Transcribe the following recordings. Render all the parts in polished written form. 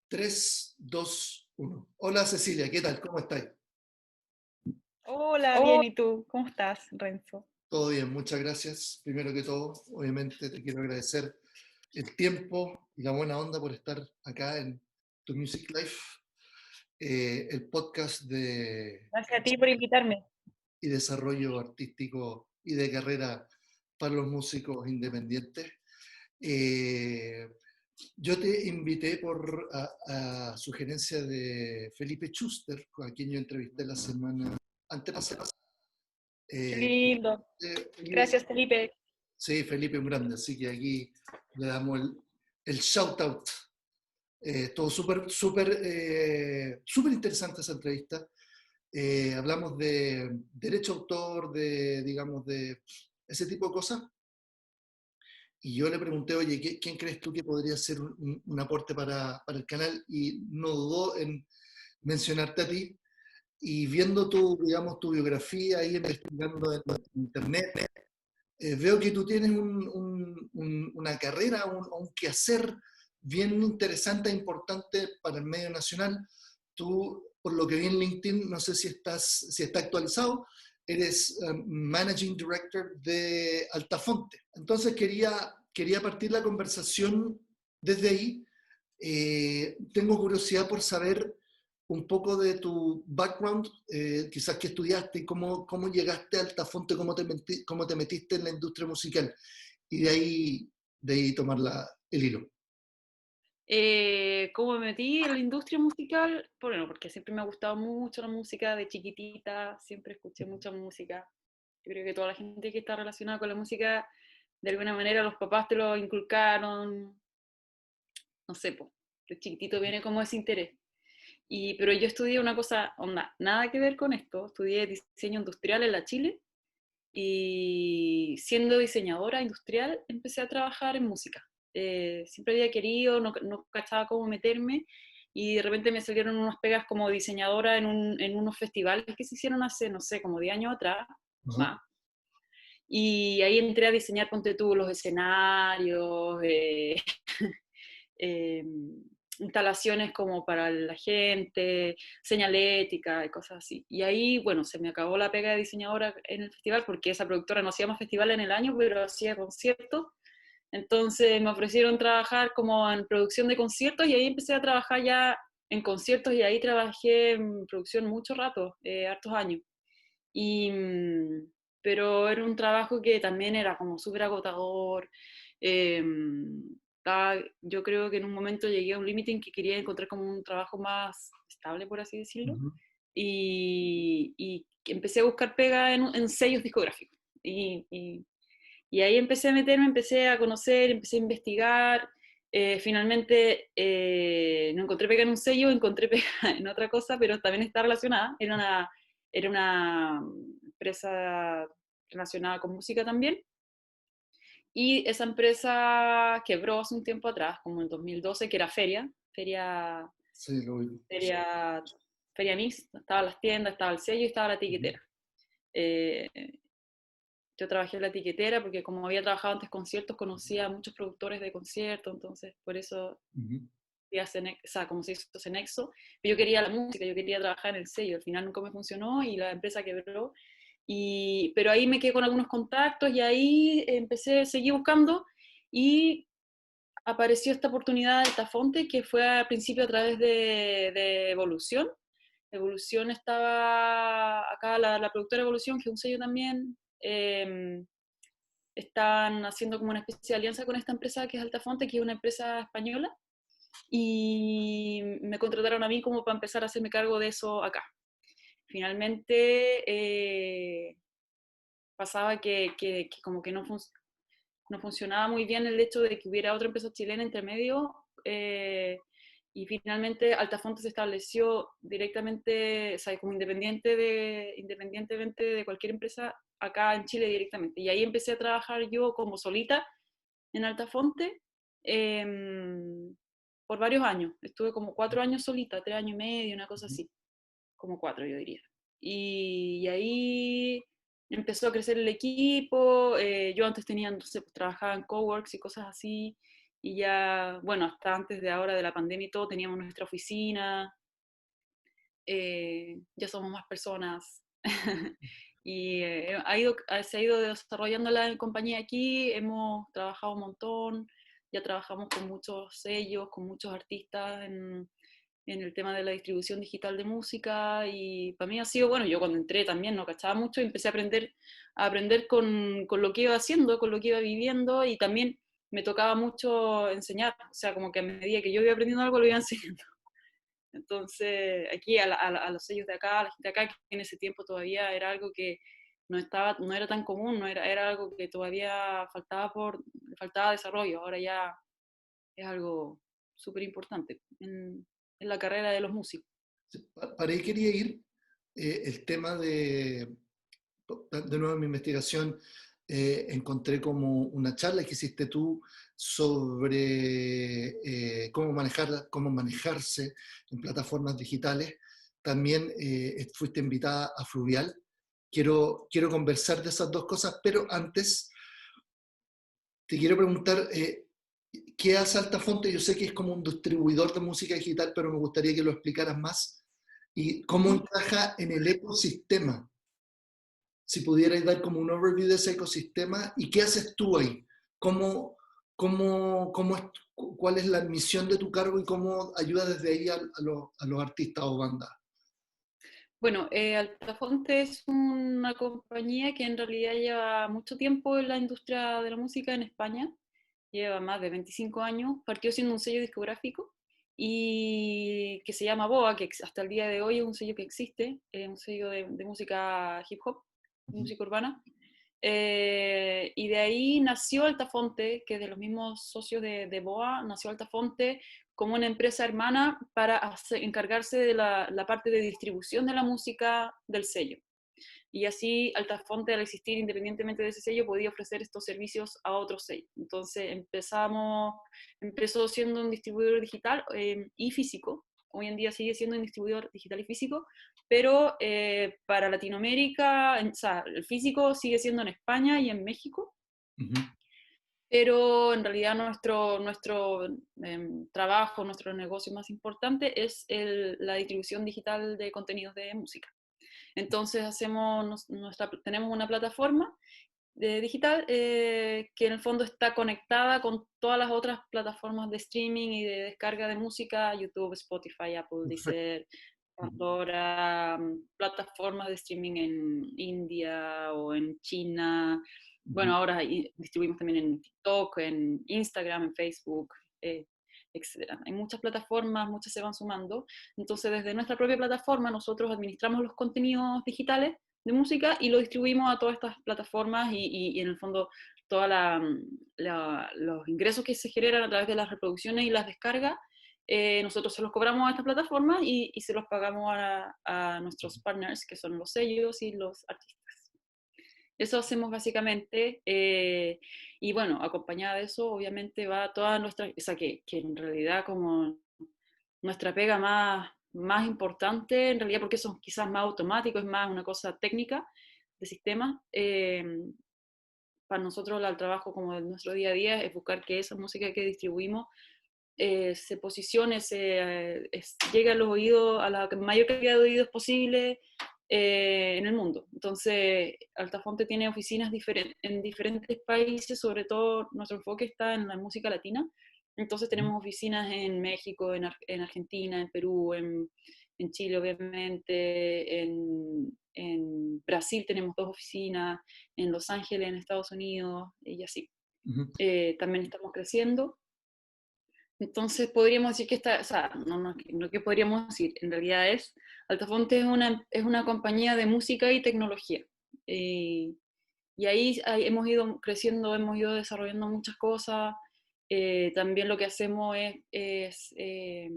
3, 2, 1. Hola Cecilia, ¿qué tal? ¿Cómo estáis? Hola, bien, ¿y tú? ¿Cómo estás, Renzo? Todo bien, muchas gracias. Primero que todo, obviamente te quiero agradecer el tiempo y la buena onda por estar acá en Tu Music Life, el podcast de Gracias a ti por invitarme. y desarrollo artístico y de carrera para los músicos independientes. Eh, yo te invité a sugerencia de Felipe Schuster, a quien yo entrevisté la semana antepasada. Qué Eh, lindo. Felipe, Gracias, Felipe. sí, Felipe un grande, así que aquí le damos el shout out. Todo súper interesante esa entrevista. Hablamos de derecho a autor, digamos, de ese tipo de cosas. Y yo le pregunté, oye, ¿quién crees tú que podría ser un aporte para el canal? Y no dudó en mencionarte a ti. Y viendo digamos, tu biografía, ahí investigando en internet, veo que tú tienes una carrera, un quehacer bien interesante e importante para el medio nacional. Tú, por lo que vi en LinkedIn, no sé si está actualizado, eres Managing Director de Altafonte. Entonces quería partir la conversación desde ahí. Tengo curiosidad por saber un poco de tu background, quizás que estudiaste y cómo llegaste a Altafonte, cómo te metiste en la industria musical y de ahí tomar el hilo. ¿Cómo me metí en la industria musical? Bueno, porque siempre me ha gustado mucho la música, de chiquitita, siempre escuché mucha música. Yo creo que toda la gente que está relacionada con la música, de alguna manera los papás te lo inculcaron, no sé, pues, de chiquitito viene como ese interés. Pero yo estudié una cosa, onda, nada que ver con esto, estudié diseño industrial en la Chile. Y siendo diseñadora industrial empecé a trabajar en música. Siempre había querido, no cachaba cómo meterme y de repente me salieron unas pegas como diseñadora en unos festivales que se hicieron hace, no sé, como 10 años atrás, Ajá. más. Y ahí entré a diseñar, ponte tú, los escenarios, eh, instalaciones como para la gente, señalética y cosas así. Y ahí, bueno, se me acabó la pega de diseñadora en el festival porque esa productora no hacía más festivales en el año, pero hacía conciertos. Entonces me ofrecieron trabajar como en producción de conciertos y ahí empecé a trabajar ya en conciertos y ahí trabajé en producción mucho rato, hartos años. Y, pero era un trabajo que también era como súper agotador. Eh, yo creo que en un momento llegué a un límite en que quería encontrar como un trabajo más estable, por así decirlo, Ujú. y empecé a buscar pega en sellos discográficos. Y ahí empecé a meterme, empecé a conocer, empecé a investigar. Finalmente no encontré pega en un sello, encontré pega en otra cosa, pero también está relacionada. Era una empresa relacionada con música también. Y esa empresa quebró hace un tiempo atrás, como en 2012, que era feria, Sí, lo vi. feria, feria mixta. Estaban las tiendas, estaba el sello y estaba la Ujú. tiquetera. Eh, yo trabajé en la tiquetera porque como había trabajado antes conciertos, conocía a muchos productores de conciertos, entonces por eso Ujú. o sea, como se hizo ese nexo. Pero yo quería la música, yo quería trabajar en el sello, al final nunca me funcionó y la empresa quebró. Pero ahí me quedé con algunos contactos y ahí seguí buscando y apareció esta oportunidad de Altafonte que fue al principio a través de Evolución. Evolución estaba acá, la productora Evolución, que es un sello también, están haciendo como una especie de alianza con esta empresa que es Altafonte, que es una empresa española, y me contrataron a mí como para empezar a hacerme cargo de eso acá. Finalmente pasaba que como que no funcionaba muy bien el hecho de que hubiera otra empresa chilena entre medio, y finalmente Altafonte se estableció directamente, o sea, como independientemente de cualquier empresa acá en Chile directamente. Y ahí empecé a trabajar yo como solita en Altafonte eh, por varios años. Estuve como 4 años solita, 3 años y medio, una cosa Ujú. así, como 4 yo diría. Y ahí empezó a crecer el equipo. Yo antes tenía, no sé, pues, trabajaba en coworks y cosas así. y ya, bueno, hasta antes de ahora de la pandemia y todo, teníamos nuestra oficina, ya somos más personas. Y se ha ido desarrollando la compañía aquí, hemos trabajado un montón, ya trabajamos con muchos sellos, con muchos artistas en el tema de la distribución digital de música, y para mí ha sido, bueno, yo cuando entré también no cachaba mucho y empecé a aprender con lo que iba haciendo, con lo que iba viviendo, y también me tocaba mucho enseñar, o sea, como que a medida que yo iba aprendiendo algo lo iba enseñando. Entonces, aquí a los sellos de acá, a la gente de acá, que en ese tiempo todavía era algo que no era tan común, era algo que todavía le faltaba desarrollo, ahora ya es algo súper importante en la carrera de los músicos. Sí, para ahí quería ir el tema de nuevo en mi investigación, encontré como una charla que hiciste tú sobre cómo manejarse en plataformas digitales. También fuiste invitada a Fluvial. Quiero conversar de esas dos cosas, pero antes te quiero preguntar, ¿qué hace Altafonte? Yo sé que es como un distribuidor de música digital, pero me gustaría que lo explicaras más. ¿Y cómo Ujú. encaja en el ecosistema? Si pudierais dar como un overview de ese ecosistema y qué haces tú ahí, cómo, cuál es la misión de tu cargo y cómo ayuda desde ahí a los artistas o bandas. Bueno, Altafonte es una compañía que en realidad lleva mucho tiempo en la industria de la música en España, lleva más de 25 años, partió siendo un sello discográfico y que se llama BOA, que hasta el día de hoy es un sello que existe, es un sello de música hip hop, Ujú, música urbana. Y de ahí nació Altafonte, que de los mismos socios de BOA, nació Altafonte como una empresa hermana para encargarse de la parte de distribución de la música del sello. Y así Altafonte, al existir independientemente de ese sello, podía ofrecer estos servicios a otros sellos. Entonces empezó siendo un distribuidor digital y físico. Hoy en día sigue siendo un distribuidor digital y físico, pero para Latinoamérica, o sea, el físico sigue siendo en España y en México, ujú, pero en realidad nuestro trabajo, nuestro negocio más importante es la distribución digital de contenidos de música. Entonces tenemos una plataforma digital que en el fondo está conectada con todas las otras plataformas de streaming y de descarga de música, YouTube, Spotify, Apple, perfecto. Deezer, Ujú, Pandora, plataformas de streaming en India o en China. Bueno, ujú, ahora distribuimos también en TikTok, en Instagram, en Facebook, etcétera. Hay muchas plataformas, muchas se van sumando. Entonces, desde nuestra propia plataforma, nosotros administramos los contenidos digitales de música y lo distribuimos a todas estas plataformas y en el fondo todos los ingresos que se generan a través de las reproducciones y las descargas, nosotros se los cobramos a estas plataformas y se los pagamos a nuestros partners, que son los sellos y los artistas. Eso hacemos básicamente, y bueno, acompañada de eso, obviamente va toda nuestra, o sea, que en realidad como nuestra pega más importante, en realidad porque eso es quizás más automático, es más una cosa técnica de sistema. Para nosotros el trabajo como de nuestro día a día es buscar que esa música que distribuimos se posicione, llegue a los oídos, a la mayor cantidad de oídos posible en el mundo. Entonces, Altafonte tiene oficinas en diferentes países, sobre todo nuestro enfoque está en la música latina. Entonces ujú, tenemos oficinas en México, en Argentina, en Perú, en Chile, obviamente, en Brasil tenemos dos oficinas, en Los Ángeles, en Estados Unidos, y así. ujú. También estamos creciendo. Entonces podríamos decir que o sea, no que podríamos decir, en realidad Altafonte es una compañía de música y tecnología. Eh, y ahí hemos ido creciendo, hemos ido desarrollando muchas cosas. También lo que hacemos es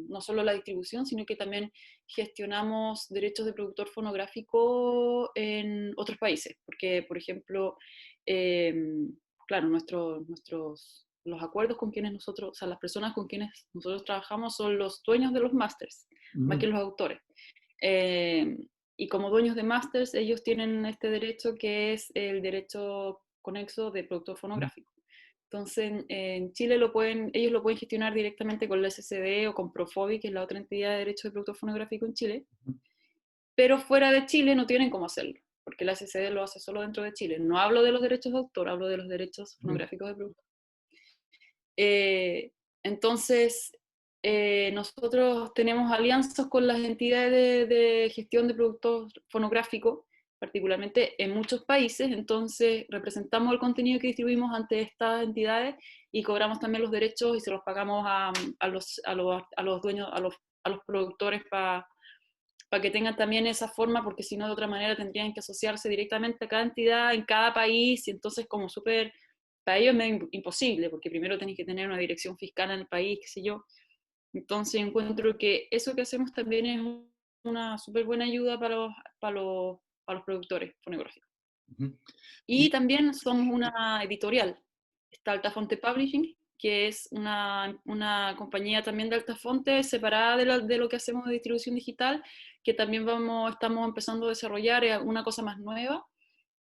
no solo la distribución, sino que también gestionamos derechos de productor fonográfico en otros países. Porque, por ejemplo, eh, claro, los acuerdos con quienes nosotros, o sea, las personas con quienes nosotros trabajamos son los dueños de los másters, más que Ujú, los autores. Eh, y como dueños de másters, ellos tienen este derecho que es el derecho conexo de productor ujú, fonográfico. Entonces, en Chile ellos lo pueden gestionar directamente con la SCD o con Profobi, que es la otra entidad de derechos de productor fonográfico en Chile, pero fuera de Chile no tienen cómo hacerlo, porque la SCD lo hace solo dentro de Chile. No hablo de los derechos de autor, hablo de los derechos fonográficos de productor. Entonces, nosotros tenemos alianzas con las entidades de gestión de productos fonográficos, particularmente en muchos países, entonces representamos el contenido que distribuimos ante estas entidades y cobramos también los derechos y se los pagamos a los dueños, a los productores para que tengan también esa forma, porque si no de otra manera tendrían que asociarse directamente a cada entidad en cada país, y entonces como súper, para ellos es medio imposible, porque primero tenéis que tener una dirección fiscal en el país, qué sé yo. Entonces encuentro que eso que hacemos también es una súper buena ayuda para los productores fonográficos. Y Y, también somos una editorial. Está Altafonte Publishing, que es una compañía también de Altafonte, separada de lo que hacemos de distribución digital, que también estamos empezando a desarrollar una cosa más nueva.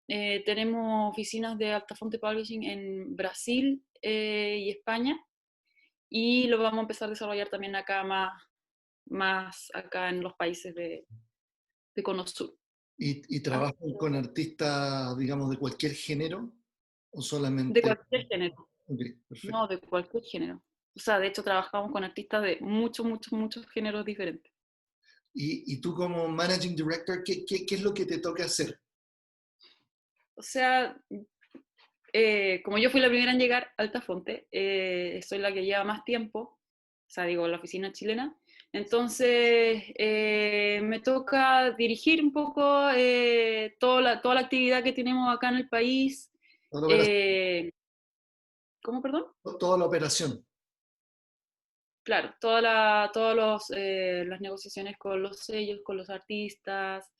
Tenemos oficinas de Altafonte Publishing en Brasil y España, y lo vamos a empezar a desarrollar también acá más acá en los países de Cono Sur. y Así trabajan que, con artistas, digamos, de cualquier género o de solamente... cualquier género. Ok, perfecto. No, de cualquier género. O sea, de hecho trabajamos con artistas de muchos, muchos, muchos géneros diferentes. Y tú como Managing Director, ¿qué es lo que te toca hacer? O sea, como yo fui la primera en llegar a Altafonte, soy la que lleva más tiempo, o sea, digo, la oficina chilena. Entonces, me toca dirigir un poco toda la actividad que tenemos acá en el país. Toda la operación. Eh, ¿Cómo, perdón? Toda la operación. Claro, las negociaciones con los sellos, con los artistas,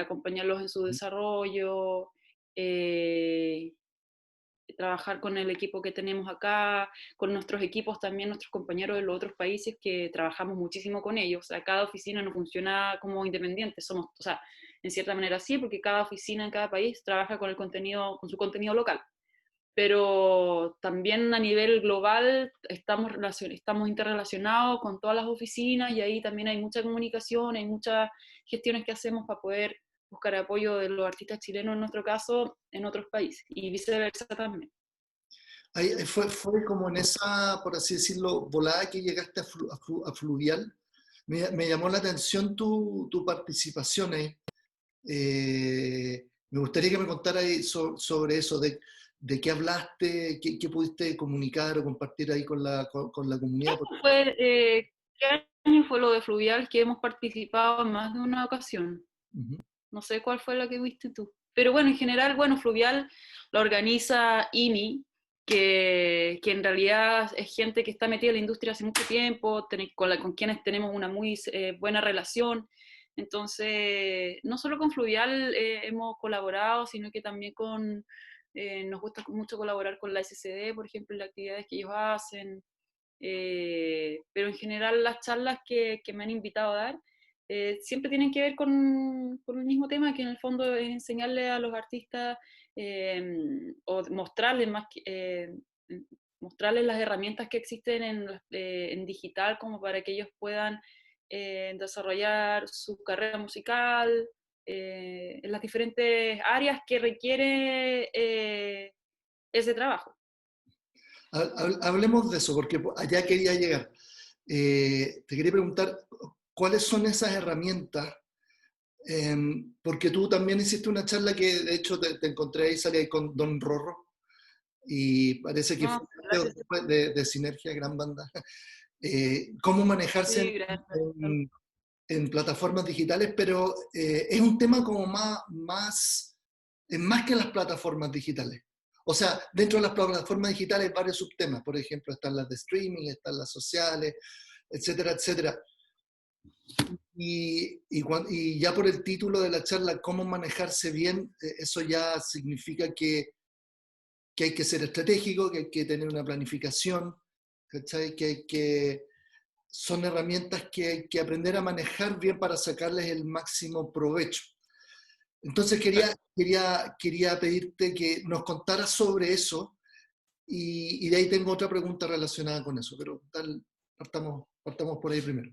acompañarlos en su desarrollo, eh, trabajar con el equipo que tenemos acá, con nuestros equipos también, nuestros compañeros de los otros países que trabajamos muchísimo con ellos. O sea, cada oficina no funciona como independiente, somos, o sea, en cierta manera sí, porque cada oficina en cada país trabaja con el contenido, con su contenido local, pero también a nivel global estamos interrelacionados con todas las oficinas, y ahí también hay mucha comunicación, hay muchas gestiones que hacemos para poder buscar apoyo de los artistas chilenos, en nuestro caso, en otros países, y viceversa también. Ahí fue como en esa, por así decirlo, volada que llegaste a Fluvial. Me llamó la atención tu participación ahí. Me gustaría que me contaras ahí sobre eso, de qué hablaste, qué pudiste comunicar o compartir ahí con la comunidad. ¿Qué año fue lo de Fluvial? Que hemos participado en más de una ocasión. Ujú. No sé cuál fue la que viste tú. Pero bueno, en general, bueno, Fluvial la organiza IMI, que en realidad es gente que está metida en la industria hace mucho tiempo, con quienes tenemos una muy buena relación. Entonces, no solo con Fluvial hemos colaborado, sino que también nos gusta mucho colaborar con la SCD, por ejemplo, en las actividades que ellos hacen. Pero en general las charlas que me han invitado a dar siempre tienen que ver con el mismo tema, que en el fondo es enseñarle a los artistas o mostrarles las herramientas que existen en digital, como para que ellos puedan desarrollar su carrera musical en las diferentes áreas que requiere ese trabajo. Hablemos de eso, porque allá quería llegar. Te quería preguntar, ¿cuáles son esas herramientas? Porque tú también hiciste una charla que de hecho te encontré ahí, salí ahí con Don Rorro, y parece que No, fue gracias. de Sinergia, gran banda. Cómo manejarse Sí, gracias. en plataformas digitales, pero es un tema como es más que las plataformas digitales. O sea, dentro de las plataformas digitales hay varios subtemas, por ejemplo, están las de streaming, están las sociales, etcétera, etcétera. Y ya por el título de la charla, cómo manejarse bien, eso ya significa que hay que ser estratégico, que hay que tener una planificación, ¿cachai? Son herramientas que hay que aprender a manejar bien para sacarles el máximo provecho. Entonces Claro. quería pedirte que nos contaras sobre eso, y de ahí tengo otra pregunta relacionada con eso, pero partamos por ahí primero.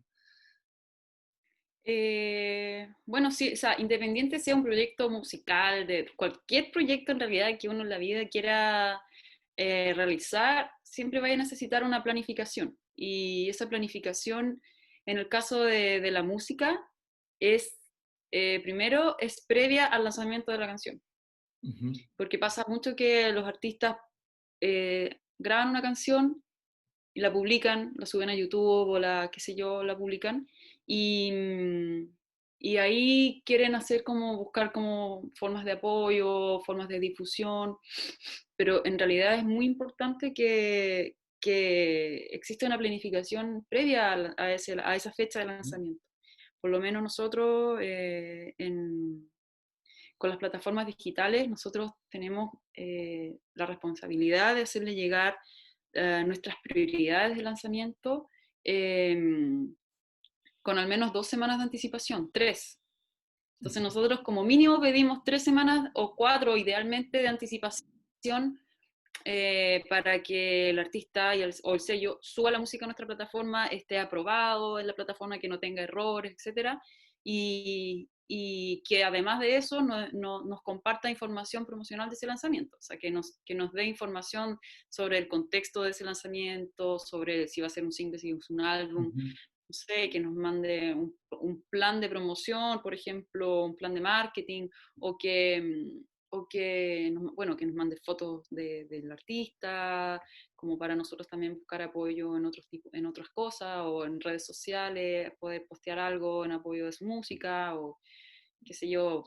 Bueno, sí, o sea, independiente sea un proyecto musical, de cualquier proyecto en realidad que uno en la vida quiera realizar, siempre vaya a necesitar una planificación. Y esa planificación, en el caso de la música, es, primero, es previa al lanzamiento de la canción. Ujú, Porque pasa mucho que los artistas graban una canción y la publican, la suben a YouTube o la, qué sé yo, la publican y, y ahí quieren hacer como, buscar como formas de apoyo, formas de difusión, pero en realidad es muy importante que exista una planificación previa a esa fecha de lanzamiento. Por lo menos nosotros con las plataformas digitales, nosotros tenemos la responsabilidad de hacerle llegar nuestras prioridades de lanzamiento eh, con al menos 2 semanas de anticipación, 3. Entonces nosotros como mínimo pedimos 3 semanas o 4 idealmente de anticipación para que el artista o el sello suba la música a nuestra plataforma, esté aprobado en la plataforma, que no tenga errores, etcétera, y que además de eso nos comparta información promocional de ese lanzamiento, o sea, que nos dé información sobre el contexto de ese lanzamiento, sobre si va a ser un single, si es un álbum, ujú, no sé, que nos mande un plan de promoción, por ejemplo, un plan de marketing, o que bueno, que nos mande fotos del artista, como para nosotros también buscar apoyo en otras cosas, o en redes sociales, poder postear algo en apoyo de su música, o qué sé yo,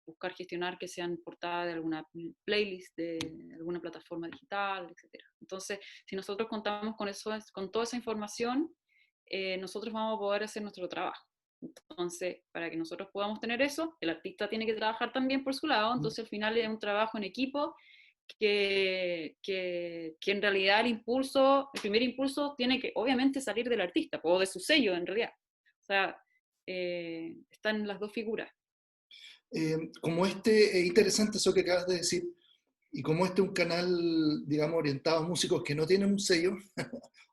buscar gestionar que sean portada de alguna playlist de alguna plataforma digital, etcétera. Entonces, si nosotros contamos con eso, con toda esa información, nosotros vamos a poder hacer nuestro trabajo. Entonces, para que nosotros podamos tener eso, el artista tiene que trabajar también por su lado, entonces al final es un trabajo en equipo que en realidad el primer impulso tiene que obviamente salir del artista, o de su sello en realidad. O sea, están las dos figuras. Como este, es interesante eso que acabas de decir, y como este es un canal, digamos, orientado a músicos que no tienen un sello,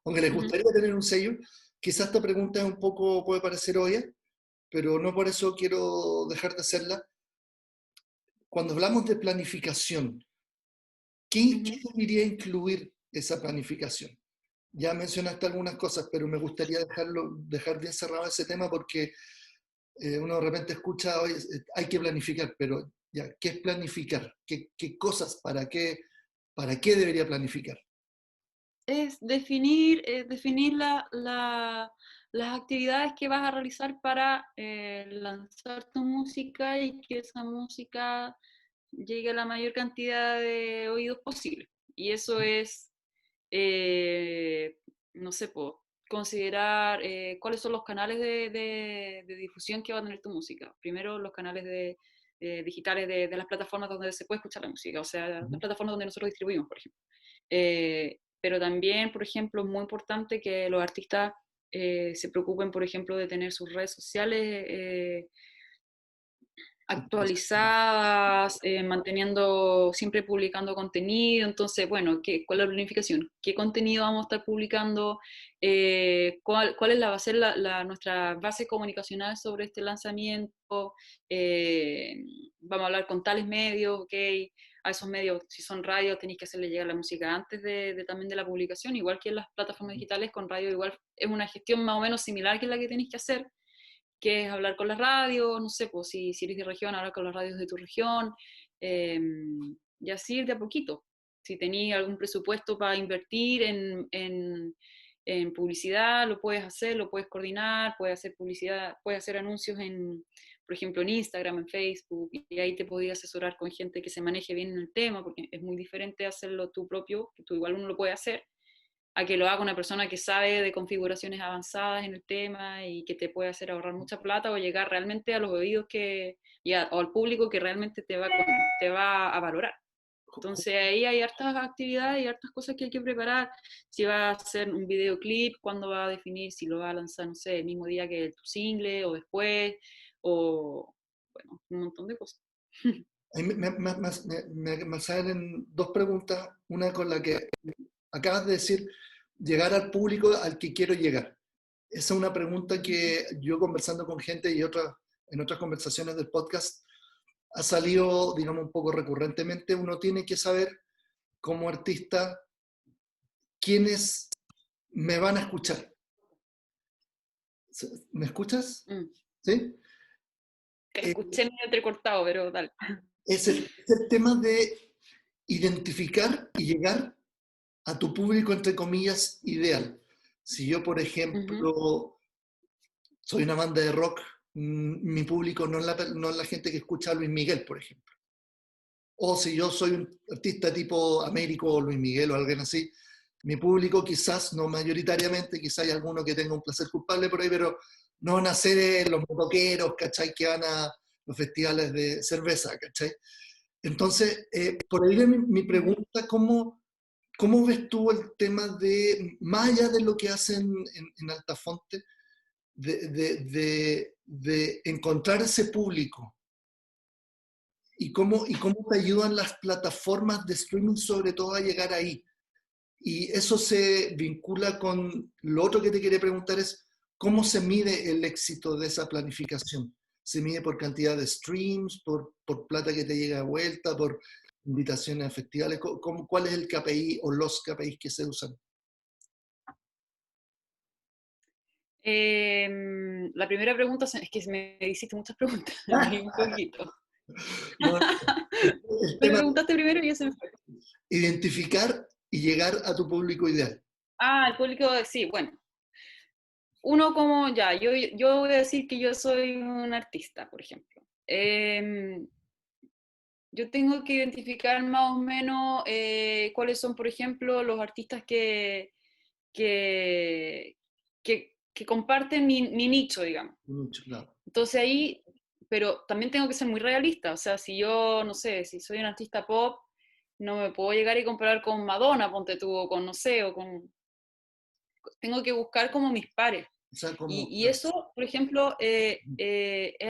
aunque les Uh -huh. gustaría tener un sello, quizás esta pregunta es un poco, puede parecer obvia, pero no por eso quiero dejar de hacerla. Cuando hablamos de planificación, Uh ¿qué -huh. debería incluir esa planificación? Ya mencionaste algunas cosas, pero me gustaría dejar bien cerrado ese tema porque uno de repente escucha, oye, hay que planificar, pero ya, ¿qué es planificar? ¿Qué cosas? ¿Para qué debería planificar? Es definir las actividades que vas a realizar para lanzar tu música y que esa música llegue a la mayor cantidad de oídos posible. Y eso es, eh, no sé, considerar cuáles son los canales de difusión que va a tener tu música. Primero, los canales digitales de las plataformas donde se puede escuchar la música, o sea, las plataformas donde nosotros distribuimos, por ejemplo. Pero también, por ejemplo, es muy importante que los artistas se preocupen, por ejemplo, de tener sus redes sociales actualizadas, manteniendo, siempre publicando contenido. Entonces, bueno, ¿cuál es la planificación? ¿Qué contenido vamos a estar publicando? ¿Cuál es va a ser nuestra base comunicacional sobre este lanzamiento? Vamos a hablar con tales medios, ¿ok? A esos medios, si son radios, tenéis que hacerle llegar la música antes también de la publicación, igual que en las plataformas digitales, con radio igual es una gestión más o menos similar que la que tenéis que hacer, que es hablar con las radios, no sé, pues si eres de región, hablar con las radios de tu región, eh, y así ir de a poquito. Si tenéis algún presupuesto para invertir en publicidad, lo puedes hacer, lo puedes coordinar, puedes hacer publicidad, puedes hacer anuncios por ejemplo, en Instagram, en Facebook, y ahí te podías asesorar con gente que se maneje bien en el tema, porque es muy diferente hacerlo tú propio, que tú igual uno lo puede hacer, a que lo haga una persona que sabe de configuraciones avanzadas en el tema y que te puede hacer ahorrar mucha plata o llegar realmente a los oídos o al público que realmente te va a valorar. Entonces ahí hay hartas actividades y hartas cosas que hay que preparar. Si va a hacer un videoclip, cuándo va a definir si lo va a lanzar, no sé, el mismo día que tu single o después, o bueno, un montón de cosas. A mí me salen dos preguntas, una con la que acabas de decir, llegar al público al que quiero llegar. Esa es una pregunta que yo conversando con gente y en otras conversaciones del podcast ha salido, digamos, un poco recurrentemente. Uno tiene que saber como artista quiénes me van a escuchar. ¿Me escuchas? Mm. ¿Sí? Te Eh, escuché medio entrecortado, pero dale. es el tema de identificar y llegar a tu público, entre comillas, ideal. Si yo, por Ujú. ejemplo, soy una banda de rock, mi público no es la gente que escucha a Luis Miguel, por ejemplo. O si yo soy un artista tipo Américo o Luis Miguel o alguien así, mi público quizás, no mayoritariamente, quizás hay alguno que tenga un placer culpable por ahí, pero no van a ser los motoqueros, ¿cachai? Que van a los festivales de cerveza, ¿cachai? Entonces, por ahí mi Ujú. pregunta, ¿cómo ves tú el tema de, más allá de lo que hacen en Altafonte, de encontrar ese público y cómo te ayudan las plataformas de streaming sobre todo a llegar ahí? Y eso se vincula con lo otro que te quería preguntar es, ¿cómo se mide el éxito de esa planificación? ¿Se mide por cantidad de streams, por plata que te llega de vuelta, por invitaciones a festivales? ¿Cuál es el KPI o los KPIs que se usan? La primera pregunta es que me hiciste muchas preguntas, y un poquito. No, el Me tema preguntaste primero y ya se me fue. de identificar y llegar a tu público ideal. Ah, el público, sí, bueno. Uno como ya, yo voy a decir que yo soy un artista, por ejemplo. Yo tengo que identificar más o menos cuáles son, por ejemplo, los artistas que, que comparten mi nicho, digamos. Mucho, claro. Entonces ahí, pero también tengo que ser muy realista, o sea, si yo, no sé, si soy un artista pop, no me puedo llegar y comparar con Madonna, ponte tú, o con, no sé, o con... Tengo que buscar como mis pares. O sea, como, Y eso, por ejemplo, es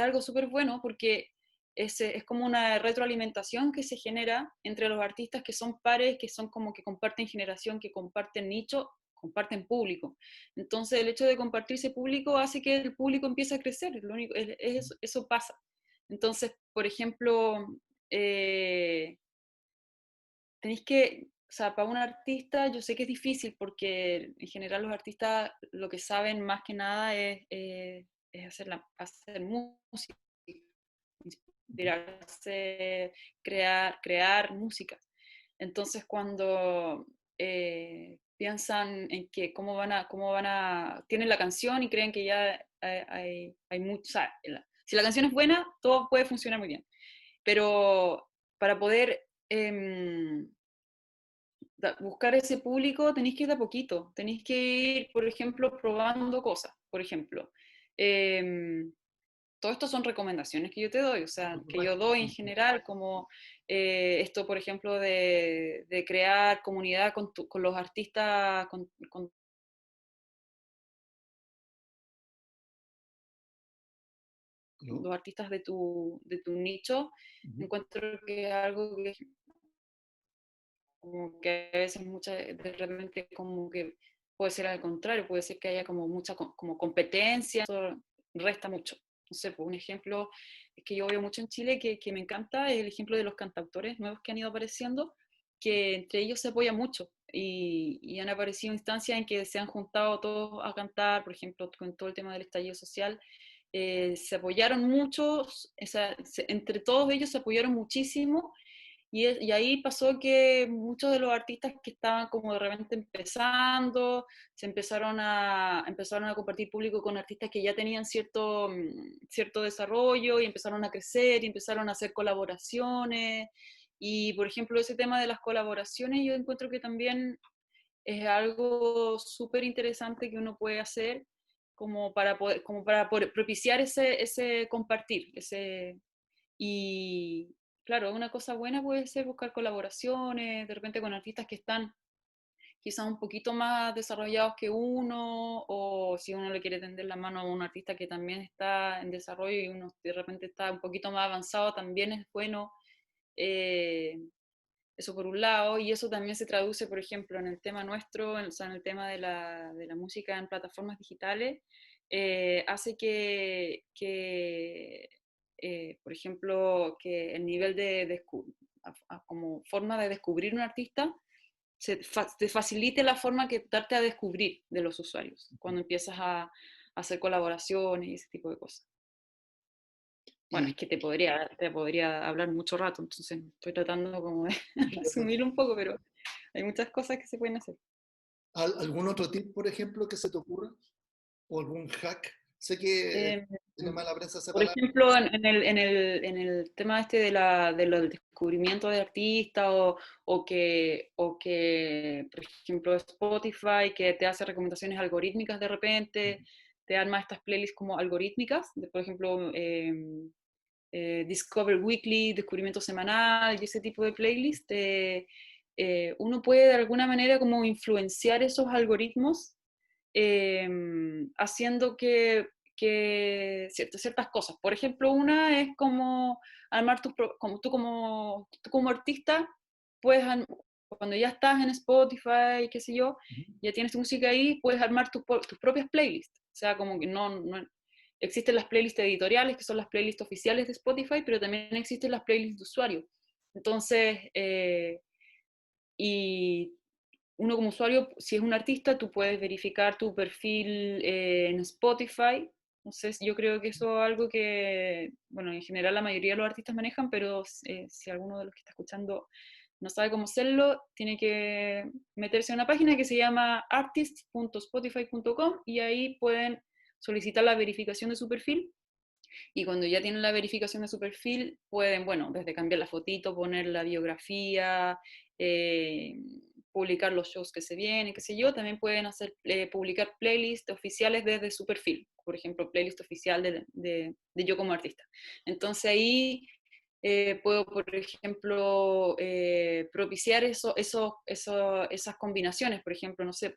algo súper bueno porque es como una retroalimentación que se genera entre los artistas que son pares, que son como que comparten generación, que comparten nicho, comparten público. Entonces, el hecho de compartirse público hace que el público empiece a crecer. Lo único, eso pasa. Entonces, por ejemplo, eh, tenéis que, o sea, para un artista yo sé que es difícil porque en general los artistas lo que saben más que nada es hacer música, inspirarse, crear música. Entonces cuando piensan en que tienen la canción y creen que ya hay mucho, o sea, si la canción es buena, todo puede funcionar muy bien. Pero para poder buscar ese público tenéis que ir de a poquito, tenéis que ir, por ejemplo, probando cosas. Por ejemplo, eh, todo esto son recomendaciones que yo te doy, o sea, por que yo supuesto. doy en general, como esto, por ejemplo, de crear comunidad con los artistas, con ¿No? los artistas de tu nicho, Ujú. encuentro que es algo que como que a veces de repente como que puede ser al contrario, puede ser que haya como mucha como competencia, eso resta mucho. No sé, pues un ejemplo es que yo veo mucho en Chile que me encanta es el ejemplo de los cantautores nuevos que han ido apareciendo, que entre ellos se apoya mucho y han aparecido instancias en que se han juntado todos a cantar, por ejemplo, con todo el tema del estallido social, se apoyaron muchos, entre todos ellos se apoyaron muchísimo y ahí pasó que muchos de los artistas que estaban como de repente empezando, empezaron a compartir público con artistas que ya tenían cierto desarrollo y empezaron a crecer y empezaron a hacer colaboraciones. Y por ejemplo, ese tema de las colaboraciones yo encuentro que también es algo súper interesante que uno puede hacer como para propiciar ese compartir, y claro, una cosa buena puede ser buscar colaboraciones, de repente con artistas que están quizás un poquito más desarrollados que uno, o si uno le quiere tender la mano a un artista que también está en desarrollo y uno de repente está un poquito más avanzado, también es bueno Eso por un lado, y eso también se traduce, por ejemplo, en el tema nuestro, o sea, en el tema de la música en plataformas digitales, hace por ejemplo, que el nivel como forma de descubrir un artista te facilite la forma que darte a descubrir de los usuarios, cuando empiezas a hacer colaboraciones y ese tipo de cosas. Bueno, Y es que te podría hablar mucho rato, entonces estoy tratando como de resumir un poco, pero hay muchas cosas que se pueden hacer. ¿algún otro tip, por ejemplo, que se te ocurra? ¿O algún hack? Sé que Eh, tiene mala prensa esa por palabra. ejemplo, en el tema este del descubrimiento de artistas o que, por ejemplo, Spotify, que te hace recomendaciones algorítmicas de repente, te arma estas playlists como algorítmicas, por ejemplo, Discover Weekly, descubrimiento semanal y ese tipo de playlist, uno puede de alguna manera como influenciar esos algoritmos haciendo ciertas cosas. Por ejemplo, una es como armar tú como artista, puedes, cuando ya estás en Spotify, qué sé yo, ya tienes tu música ahí, puedes armar tus propias playlists. O sea, como que no existen las playlists editoriales, que son las playlists oficiales de Spotify, pero también existen las playlists de usuario. Entonces, y uno como usuario, si es un artista, tú puedes verificar tu perfil en Spotify. Entonces, yo creo que eso es algo que, bueno, en general la mayoría de los artistas manejan, pero si alguno de los que está escuchando no sabe cómo hacerlo, tiene que meterse a una página que se llama artist.spotify.com y ahí pueden solicitar la verificación de su perfil. Y cuando ya tienen la verificación de su perfil, pueden, bueno, desde cambiar la fotito, poner la biografía, eh, publicar los shows que se vienen, qué sé yo. También pueden publicar playlists oficiales desde su perfil. Por ejemplo, playlist oficial de yo como artista. Entonces ahí puedo, por ejemplo, propiciar esas combinaciones. Por ejemplo, no sé,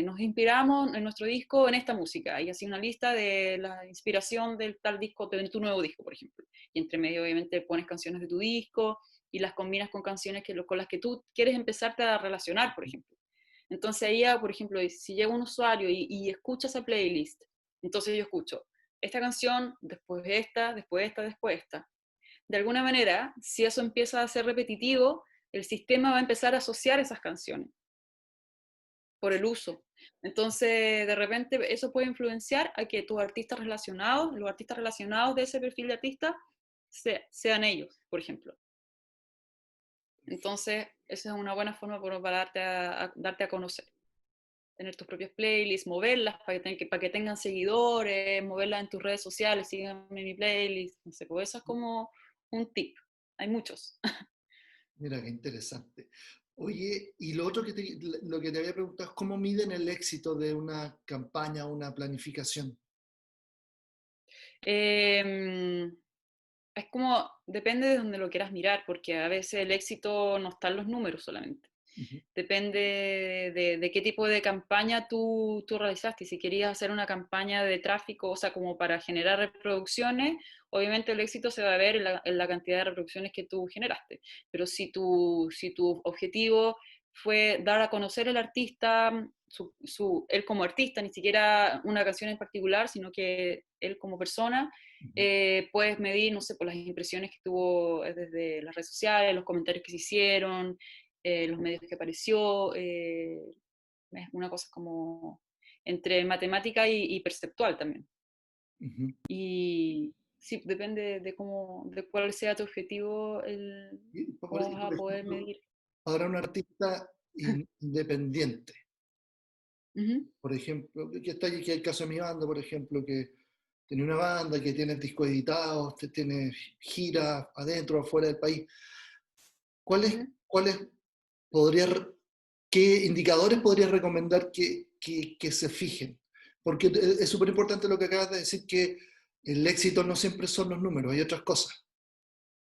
nos inspiramos en nuestro disco en esta música y así una lista de la inspiración del tal disco, de tu nuevo disco, por ejemplo. Y entre medio, obviamente, pones canciones de tu disco y las combinas con canciones con las que tú quieres empezarte a relacionar, por ejemplo. Entonces ahí, por ejemplo, si llega un usuario y escucha esa playlist, entonces yo escucho esta canción, después esta, después esta, después esta. De alguna manera, si eso empieza a ser repetitivo, el sistema va a empezar a asociar esas canciones por el uso. Entonces, de repente, eso puede influenciar a que los artistas relacionados de ese perfil de artista, sean ellos, por ejemplo. Entonces, esa es una buena forma para darte a conocer. Tener tus propias playlists, moverlas para que tengan seguidores, moverlas en tus redes sociales, síganme en mi playlist, no sé, pues eso es como un tip. Hay muchos. Mira, qué interesante. Oye, y lo otro lo que te había preguntado es cómo miden el éxito de una campaña, una planificación. Eh, es como, depende de donde lo quieras mirar, porque a veces el éxito no está en los números solamente. Ujú. Depende de qué tipo de campaña tú realizaste. Si querías hacer una campaña de tráfico, o sea, como para generar reproducciones, obviamente el éxito se va a ver en la cantidad de reproducciones que tú generaste. Pero si tu objetivo fue dar a conocer al artista, él como artista, ni siquiera una canción en particular, sino que él como persona, Ujú. puedes medir, no sé, por las impresiones que tuvo desde las redes sociales, los comentarios que se hicieron, los medios que apareció, es una cosa como entre matemática y perceptual también. Ujú. Y sí, depende de cuál sea tu objetivo, Y cómo vas por a poder ejemplo, medir. para un artista independiente, Ujú, por ejemplo, que está aquí, que hay el caso de mi banda, por ejemplo, que tiene una banda, que tiene discos editados, tiene giras adentro o afuera del país. ¿Cuáles, ujú. cuáles podría, qué indicadores podrías recomendar que se fijen? Porque es súper importante lo que acabas de decir, que el éxito no siempre son los números, hay otras cosas,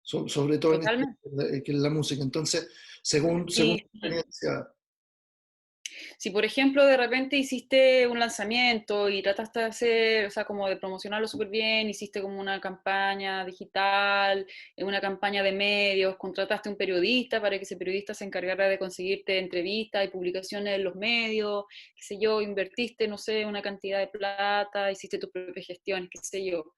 sobre todo Totalmente. que en la música. Entonces, según tu Sí, sí. experiencia. Si, por ejemplo, de repente hiciste un lanzamiento y trataste de hacer, o sea, como de promocionarlo súper bien, hiciste como una campaña digital, una campaña de medios, contrataste a un periodista para que ese periodista se encargara de conseguirte entrevistas y publicaciones en los medios, qué sé yo, invertiste, no sé, una cantidad de plata, hiciste tus propias gestiones, qué sé yo,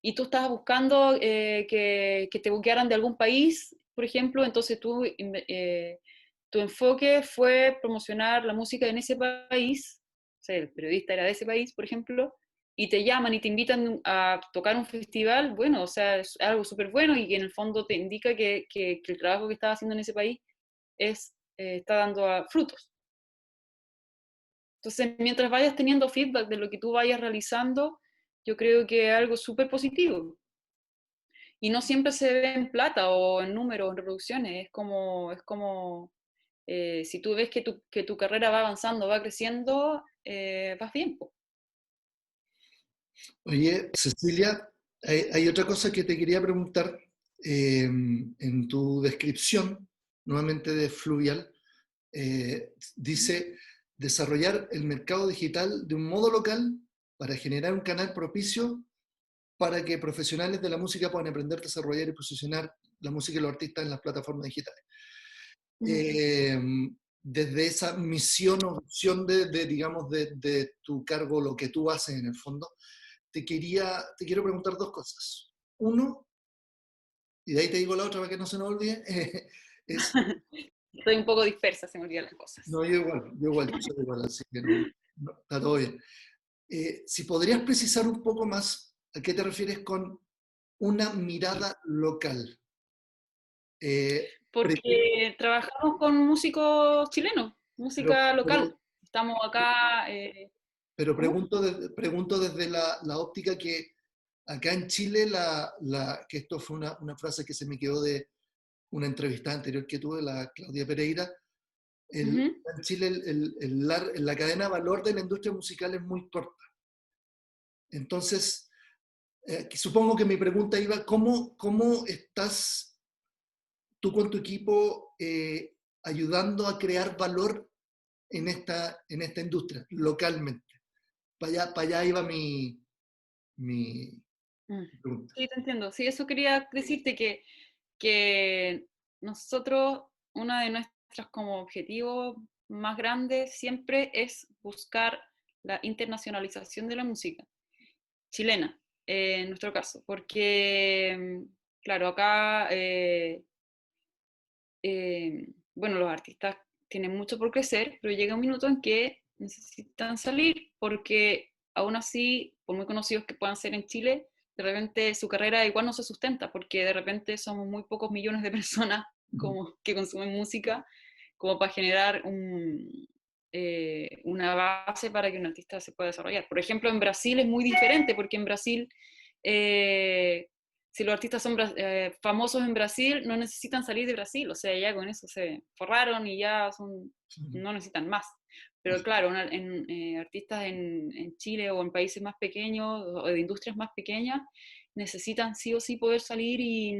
y tú estabas buscando que te buquearan de algún país, por ejemplo, entonces tu enfoque fue promocionar la música en ese país, o sea, el periodista era de ese país, por ejemplo, y te llaman y te invitan a tocar un festival, bueno, o sea, es algo súper bueno y que en el fondo te indica que el trabajo que estás haciendo en ese país está dando frutos. Entonces, mientras vayas teniendo feedback de lo que tú vayas realizando, yo creo que es algo súper positivo. Y no siempre se ve en plata o en números, en reproducciones, es como si tú ves que tu carrera va avanzando, va creciendo, vas bien, po. Oye, Cecilia, hay otra cosa que te quería preguntar. En tu descripción, nuevamente de Fluvial, dice desarrollar el mercado digital de un modo local para generar un canal propicio para que profesionales de la música puedan aprender, desarrollar y posicionar la música y los artistas en las plataformas digitales. Eh, Desde esa misión o visión digamos, de tu cargo, lo que tú haces en el fondo, te quiero preguntar dos cosas. Uno, y de ahí te digo la otra para que no se nos olvide, es, Estoy un poco dispersa, se me olvidan las cosas. no, yo igual, yo soy igual, así que no, está todo bien. Si podrías precisar un poco más a qué te refieres con una mirada local. Eh, Porque trabajamos con músicos chilenos, pero, música local. pero, Estamos acá, pero ¿cómo? pregunto desde la óptica que acá en Chile, que esto fue una frase que se me quedó de una entrevista anterior que tuve, la Claudia Pereira, Ujú. en Chile la cadena de valor de la industria musical es muy corta. Entonces, supongo que mi pregunta iba, ¿cómo estás tú con tu equipo ayudando a crear valor en esta industria localmente? Para allá iba mi Mm. pregunta. Sí, te entiendo. Sí, eso quería decirte que nosotros, uno de nuestros como objetivos más grandes siempre es buscar la internacionalización de la música chilena, en nuestro caso, porque, claro, acá, bueno, los artistas tienen mucho por crecer, pero llega un minuto en que necesitan salir porque aún así, por muy conocidos que puedan ser en Chile, de repente su carrera igual no se sustenta porque de repente somos muy pocos millones de personas como que consumen música como para generar una base para que un artista se pueda desarrollar. Por ejemplo, en Brasil es muy diferente porque en Brasil eh, si los artistas son famosos en Brasil, no necesitan salir de Brasil, o sea, ya con eso se forraron y ya no necesitan más. Pero claro, artistas en Chile o en países más pequeños o de industrias más pequeñas necesitan sí o sí poder salir y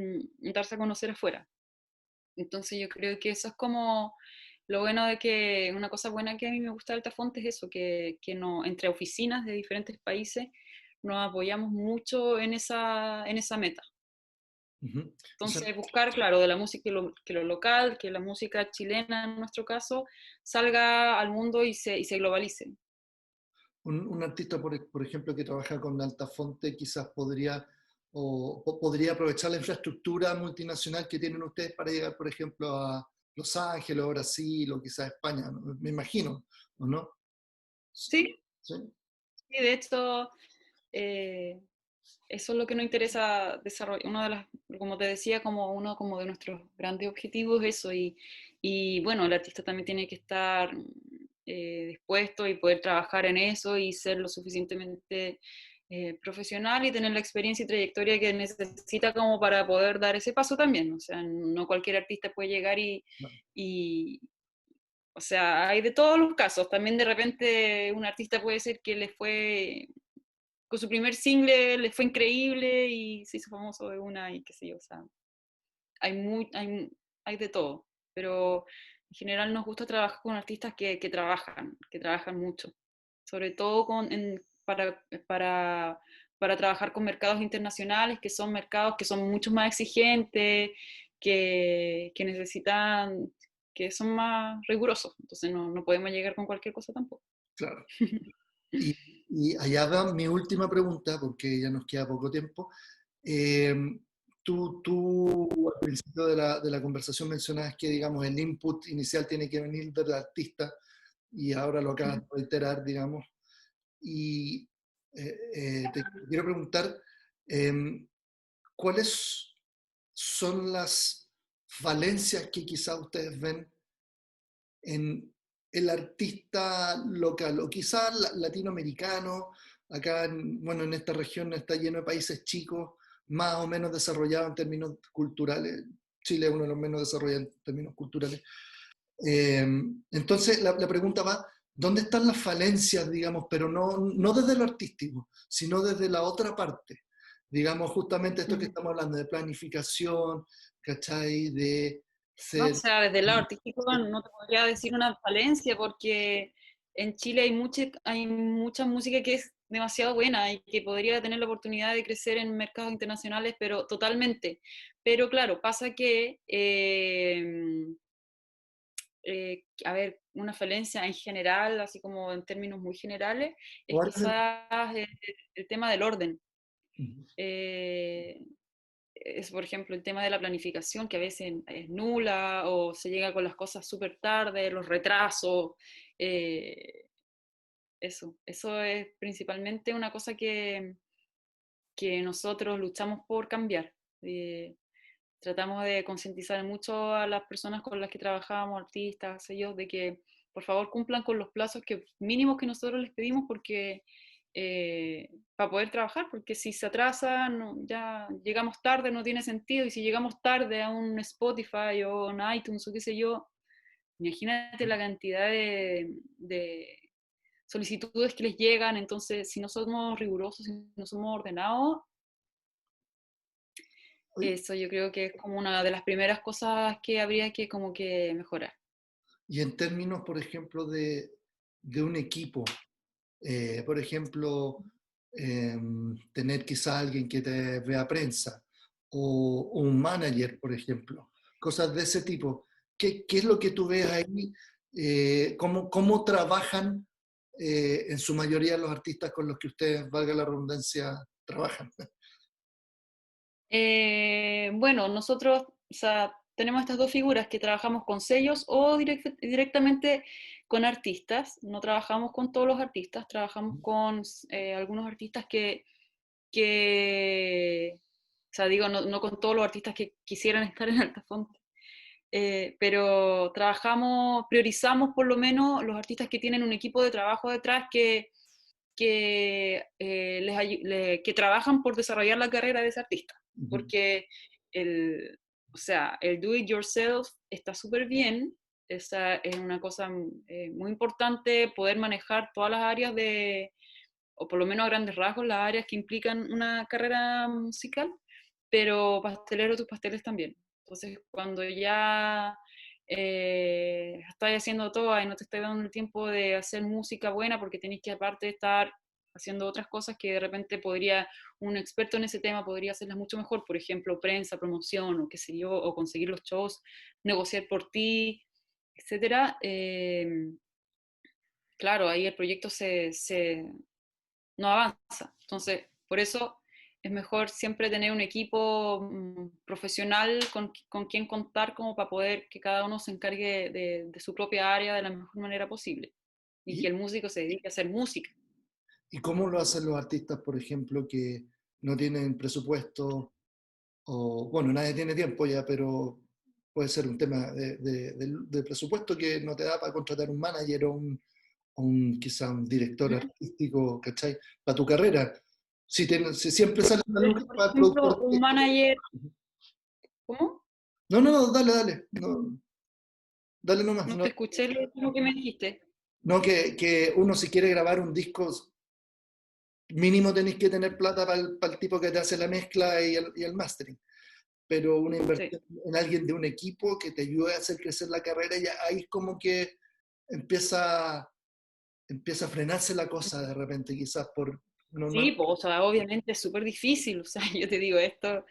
darse a conocer afuera. Entonces yo creo que eso es como lo bueno de que, una cosa buena que a mí me gusta de Altafonte es eso, que no, entre oficinas de diferentes países nos apoyamos mucho en esa meta. Ujú. O sea, Entonces, buscar, claro, de la música que lo local, que la música chilena en nuestro caso, salga al mundo y se globalice. un artista, por ejemplo, que trabaja con Altafonte, quizás podría, o podría aprovechar la infraestructura multinacional que tienen ustedes para llegar, por ejemplo, a Los Ángeles, o Brasil, o quizás España, ¿no? Me imagino, ¿o no? Sí, ¿Sí? sí, de hecho, eh, eso es lo que nos interesa desarrollar. Como te decía, como uno como de nuestros grandes objetivos, eso. Y bueno, el artista también tiene que estar dispuesto y poder trabajar en eso y ser lo suficientemente profesional y tener la experiencia y trayectoria que necesita como para poder dar ese paso también. O sea, no cualquier artista puede llegar y o sea, hay de todos los casos. También de repente un artista puede ser que le fue con su primer single le fue increíble y se hizo famoso de una y qué sé yo, o sea, hay de todo, pero En general nos gusta trabajar con artistas que trabajan mucho, sobre todo para trabajar con mercados internacionales, que son mercados que son mucho más exigentes, que necesitan, que son más rigurosos, entonces no podemos llegar con cualquier cosa tampoco. Claro. Y, y allá va mi última pregunta, porque ya nos queda poco tiempo. Eh, tú al principio de la conversación mencionabas que, digamos, el input inicial tiene que venir del artista y ahora lo acabas de reiterar, digamos. Y te quiero preguntar, eh, ¿cuáles son las falencias que quizá ustedes ven en el artista local o quizá latinoamericano? Acá, bueno, en esta región está lleno de países chicos, más o menos desarrollados en términos culturales. Chile es uno de los menos desarrollados en términos culturales. Eh, entonces, la pregunta va, ¿dónde están las falencias, digamos, pero no desde lo artístico, sino desde la otra parte? Digamos, justamente esto que estamos hablando de planificación, ¿cachai? De No, o ser... sea, desde el lado artístico no te podría decir una falencia porque en Chile hay mucha música que es demasiado buena y que podría tener la oportunidad de crecer en mercados internacionales, pero totalmente. Pero claro, pasa que, a ver, una falencia en general, así como en términos muy generales, es quizás el tema del orden. Eh, es, por ejemplo, el tema de la planificación, que a veces es nula o se llega con las cosas súper tarde, los retrasos. eh, eso es principalmente una cosa que nosotros luchamos por cambiar. Tratamos de concientizar mucho a las personas con las que trabajamos, artistas, ellos, de que por favor cumplan con los plazos mínimos que nosotros les pedimos porque para poder trabajar, porque si se atrasa, ya llegamos tarde, no tiene sentido, y si llegamos tarde a un Spotify o un iTunes o qué sé yo, imagínate la cantidad de solicitudes que les llegan, entonces si no somos rigurosos, si no somos ordenados, eso yo creo que es como una de las primeras cosas que habría que como que mejorar. Y en términos, por ejemplo, de un equipo, por ejemplo, tener quizá alguien que te vea prensa o un manager, por ejemplo, cosas de ese tipo. ¿Qué es lo que tú ves ahí? ¿Cómo trabajan en su mayoría los artistas con los que ustedes, valga la redundancia, trabajan? Bueno, nosotros, o sea, tenemos estas dos figuras que trabajamos con sellos o directamente con artistas. No trabajamos con todos los artistas, trabajamos con algunos artistas o sea, digo, no con todos los artistas que quisieran estar en Altafonte, pero priorizamos por lo menos los artistas que tienen un equipo de trabajo detrás que trabajan por desarrollar la carrera de ese artista. Ujú. Porque o sea, el do it yourself está súper bien, esa es una cosa muy importante, poder manejar todas las áreas o por lo menos a grandes rasgos, las áreas que implican una carrera musical, pero pastelero tus pasteles también. Entonces, cuando ya estás haciendo todo y no te estás dando el tiempo de hacer música buena porque tenés que aparte estar haciendo otras cosas que de repente un experto en ese tema podría hacerlas mucho mejor, por ejemplo, prensa, promoción o qué sé yo, o conseguir los shows, negociar por ti, etcétera. Claro, ahí el proyecto no avanza. Entonces, por eso es mejor siempre tener un equipo profesional con quien contar como para poder que cada uno se encargue de su propia área de la mejor manera posible y que ¿Y, el músico se dedique a hacer música. y cómo lo hacen los artistas, por ejemplo, que no tienen presupuesto o, bueno, nadie tiene tiempo ya, pero puede ser un tema de presupuesto que no te da para contratar un manager o quizá un director ¿Mm? artístico, ¿cachai? Para tu carrera. Si siempre sale una Pero es lucas que, por para el ejemplo, productor. un manager, ¿cómo? No, no, no, dale, dale. No, dale nomás. No No, te escuché lo último que me dijiste. no que uno si quiere grabar un disco, mínimo tenéis que tener plata para el tipo que te hace la mezcla y el mastering. pero una Sí. inversión en alguien de un equipo que te ayude a hacer crecer la carrera, y ahí es como que empieza, empieza a frenarse la cosa de repente, quizás por Sí, normal. pues, o sea, obviamente es súper difícil, o sea, yo te digo esto Ujú,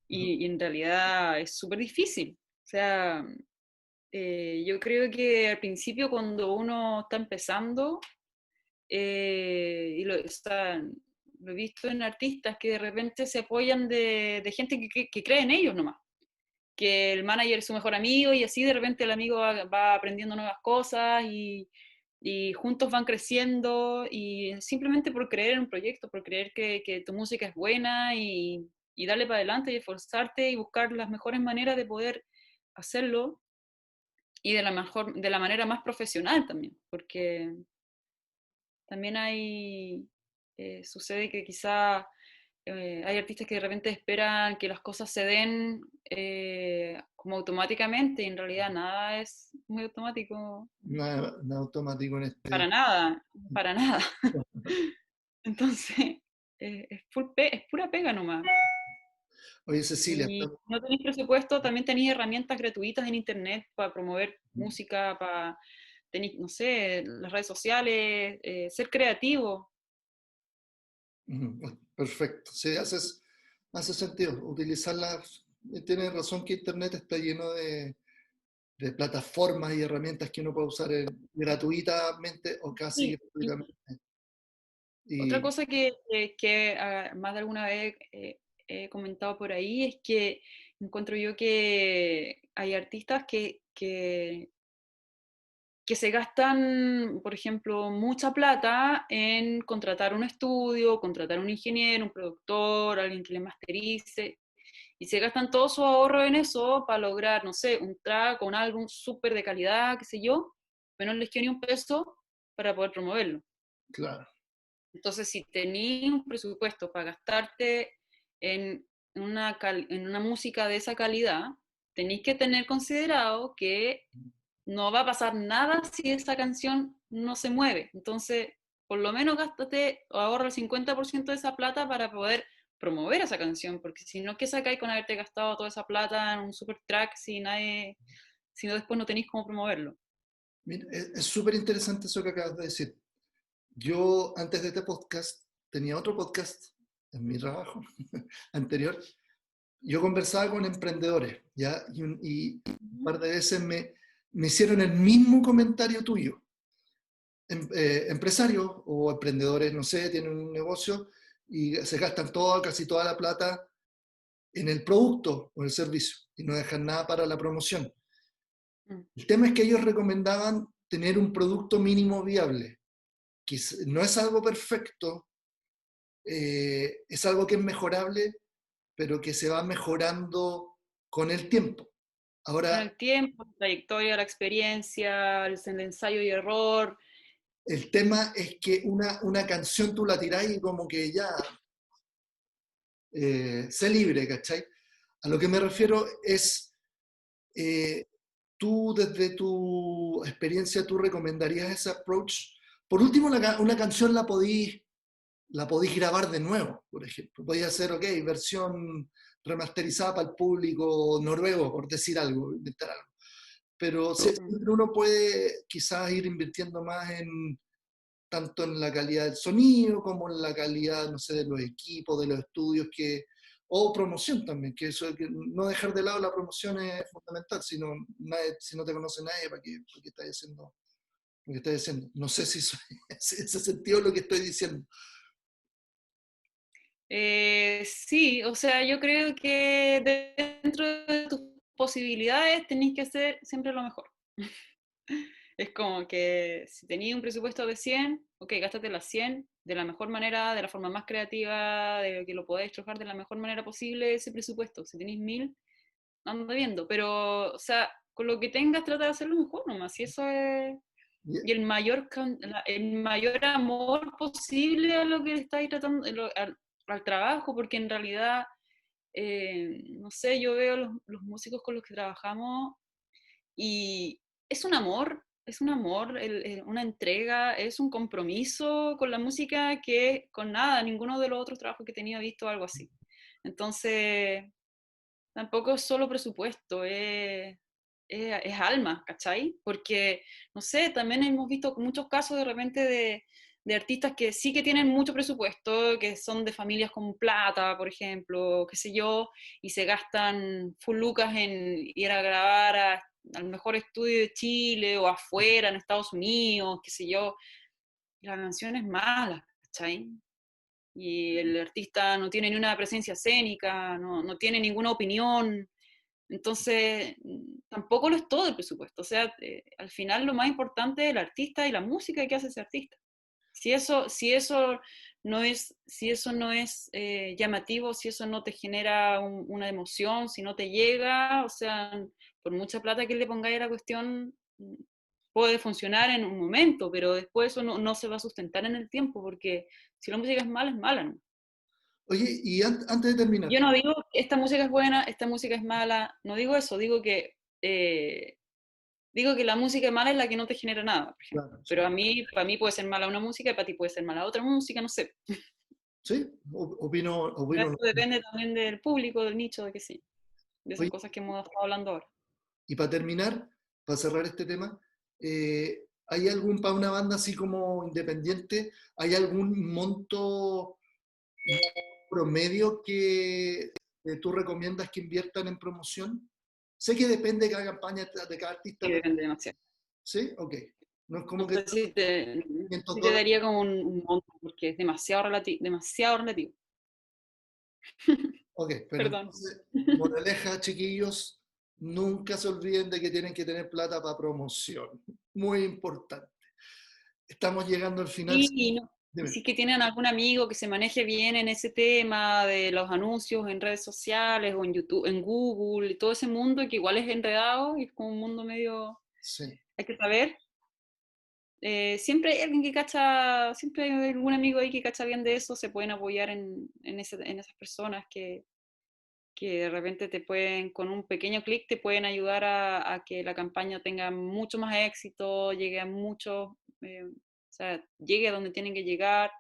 y en realidad es súper difícil. O sea, yo creo que al principio cuando uno está empezando, o sea, lo he visto en artistas que de repente se apoyan de gente que cree en ellos nomás, que el manager es su mejor amigo y así de repente el amigo va aprendiendo nuevas cosas y juntos van creciendo y simplemente por creer en un proyecto, por creer que tu música es buena y darle para adelante y esforzarte y buscar las mejores maneras de poder hacerlo y de la manera más profesional también, porque también sucede que quizá hay artistas que de repente esperan que las cosas se den como automáticamente y en realidad nada es muy automático, nada, nada automático en este. para nada, para nada. Entonces, es pura pega nomás. Oye, Cecilia, Y no tenéis presupuesto, también tenéis herramientas gratuitas en internet para promover música, para, tenéis, no sé, las redes sociales, ser creativo. ujú, perfecto, sí, hace sentido utilizarla. Tienes razón que Internet está lleno de plataformas y herramientas que uno puede usar gratuitamente o casi Sí, gratuitamente. otra Y, cosa más de alguna vez he comentado por ahí es que encuentro yo que hay artistas que se gastan, por ejemplo, mucha plata en contratar un estudio, contratar un ingeniero, un productor, alguien que le masterice, y se gastan todo su ahorro en eso para lograr, no sé, un track o un álbum súper de calidad, qué sé yo, pero no les queda ni un peso para poder promoverlo. claro, Entonces, si tenéis un presupuesto para gastarte en en una música de esa calidad, tenéis que tener considerado que no va a pasar nada si esa canción no se mueve. Entonces, por lo menos gástate o ahorra el 50% de esa plata para poder promover esa canción, porque si no, ¿qué sacáis con haberte gastado toda esa plata en un super track si no después no tenéis cómo promoverlo? mira, es súper interesante eso que acabas de decir. Yo antes de este podcast tenía otro podcast en mi trabajo anterior. Yo conversaba con emprendedores, ¿ya? Un par de veces me hicieron el mismo comentario tuyo. Empresarios o emprendedores, no sé, tienen un negocio y se gastan toda, casi toda la plata en el producto o el servicio y no dejan nada para la promoción. Mm. El tema es que ellos recomendaban tener un producto mínimo viable, que no es algo perfecto, es algo que es mejorable, pero que se va mejorando con el tiempo. Con Ahora, el tiempo, la trayectoria, la experiencia, el ensayo y error. el tema es que una canción tú la tirás y como que ya, sé libre, ¿cachai? A lo que me refiero es, eh, tú desde tu experiencia, ¿tú recomendarías ese approach? Por último, una canción la podéis grabar de nuevo, por ejemplo. Podéis hacer, ok, versión remasterizada para el público noruego, por decir algo, inventar algo. Pero Mm. siempre uno puede quizás ir invirtiendo más tanto en la calidad del sonido como en la calidad, no sé, de los equipos, de los estudios, o promoción también, que eso, que no dejar de lado la promoción es fundamental, si no te conoce nadie, para qué estás haciendo lo que estás haciendo? No sé si si ese sentido lo que estoy diciendo. Sí, o sea, yo creo que dentro de tus posibilidades tenéis que hacer siempre lo mejor. Es como que si tenéis un presupuesto de 100, ok, gástate las 100 de la mejor manera, de la forma más creativa, de que lo podáis trocar de la mejor manera posible ese presupuesto. Si tenéis 1000, anda viendo, pero, o sea, con lo que tengas trata de hacerlo mejor nomás, y eso es, y el mayor amor posible a lo que estáis tratando, al trabajo, porque en realidad, no sé, yo veo los músicos con los que trabajamos y es un amor, una entrega, es un compromiso con la música que con nada, ninguno de los otros trabajos que he tenido he visto algo así. Entonces, tampoco es solo presupuesto, es alma, ¿cachai? Porque, no sé, también hemos visto muchos casos de repente de artistas que sí que tienen mucho presupuesto, que son de familias con plata, por ejemplo, qué sé yo, y se gastan full lucas en ir a grabar al mejor estudio de Chile o afuera, en Estados Unidos, qué sé yo, y la canción es mala, ¿cachai? Y el artista no tiene ni una presencia escénica, no tiene ninguna opinión, entonces tampoco lo es todo el presupuesto, o sea, al final lo más importante es el artista y la música que hace ese artista. Si eso no es llamativo, si eso no te genera una emoción, si no te llega, o sea, por mucha plata que le pongáis a la cuestión, puede funcionar en un momento, pero después eso no se va a sustentar en el tiempo, porque si la música es mala, ¿no? Oye, y antes de terminar, Yo no digo que esta música es buena, esta música es mala, no digo eso, digo que la música mala es la que no te genera nada, por ejemplo. claro, Pero para mí puede ser mala una música y para ti puede ser mala otra música, no sé. sí, opino Eso lo mismo. depende también del público, del nicho, de que sí, de esas Oye, cosas que hemos estado hablando ahora. y para terminar, para cerrar este tema, ¿hay algún, para una banda así como independiente, hay algún monto promedio que tú recomiendas que inviertan en promoción? Sé que depende de cada campaña, de cada Sí, artista, pero depende demasiado. ¿sí? Ok. No es como No que sé si te, no sé 500 si te dólares. daría como un monto, porque es demasiado relativo, demasiado relativo. Ok, pero Perdón. entonces, moraleja, chiquillos, nunca se olviden de que tienen que tener plata para promoción. Muy importante. Estamos llegando al final. Y no, Dime. si es que tienen algún amigo que se maneje bien en ese tema de los anuncios en redes sociales o en YouTube, en Google, y todo ese mundo que igual es enredado y es como un mundo medio, Sí. hay que saber. Siempre hay alguien que cacha, siempre hay algún amigo ahí que cacha bien de eso, se pueden apoyar en esas personas que de repente te pueden, con un pequeño clic, te pueden ayudar a que la campaña tenga mucho más éxito, llegue a muchos, o sea, llegue a donde tienen que llegar,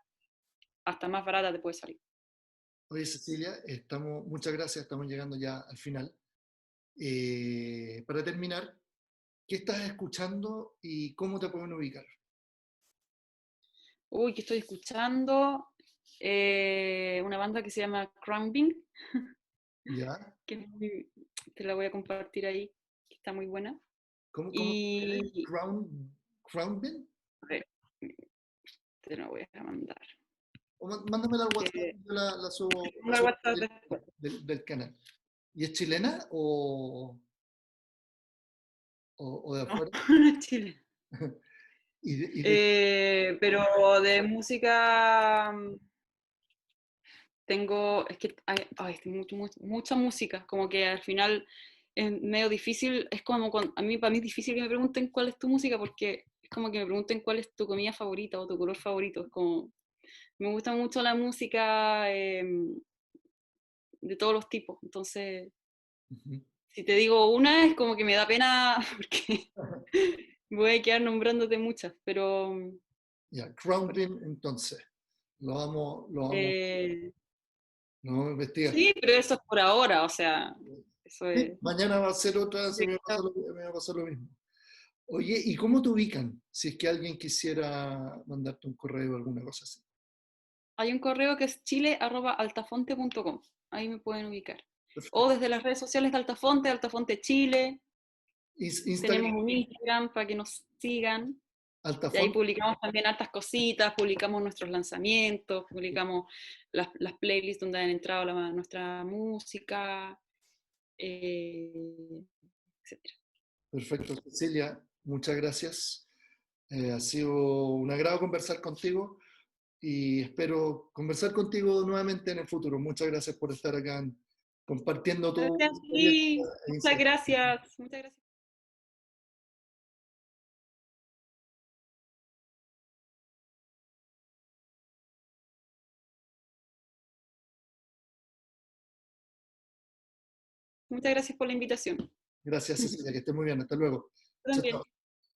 hasta más barata te puede salir. Oye, Cecilia, muchas gracias, estamos llegando ya al final. Para terminar, ¿qué estás escuchando y cómo te pueden ubicar? Uy, que estoy escuchando una banda que se llama Crumbing, ¿Ya? que te la voy a compartir ahí, que está muy buena. ¿Cómo se escribe? Y, Crown Band? a ver, te la voy a mandar. O mándamela al WhatsApp Que y yo la subo, la ponga el subo WhatsApp después. del canal. ¿Y es chilena o de No, afuera? no es Chile. ¿Y de Pero de música tengo, es que hay mucha música, como que al final es medio difícil, es como para mí es difícil que me pregunten cuál es tu música porque es como que me pregunten cuál es tu comida favorita o tu color favorito, es como, me gusta mucho la música de todos los tipos, entonces Ujú. si te digo una es como que me da pena porque voy a quedar nombrándote muchas, pero Ya, Crown Band, entonces. Lo vamos, eh, lo vamos a investigar. sí, pero eso es por ahora, o sea, eso Sí, es... mañana va a ser otra, se me va a pasar lo mismo. Oye, ¿y cómo te ubican? Si es que alguien quisiera mandarte un correo o alguna cosa así. Hay un correo que es chile@altafonte.com. Ahí me pueden ubicar. O Perfecto. desde las redes sociales de Altafonte, Altafonte Chile. Tenemos Instagram, un Instagram para que nos sigan. Y ahí Altafont. publicamos también hartas cositas, publicamos nuestros lanzamientos, publicamos las playlists donde han entrado nuestra música, etc. Perfecto, Cecilia, muchas gracias. Ha sido un agrado conversar contigo y espero conversar contigo nuevamente en el futuro. Muchas gracias por estar acá compartiendo tu Gracias, experiencia sí. e Muchas insight. gracias. Muchas gracias. Muchas gracias por la invitación. Gracias, Cecilia, que estés muy bien. Hasta luego. Tú Chao, chao. también.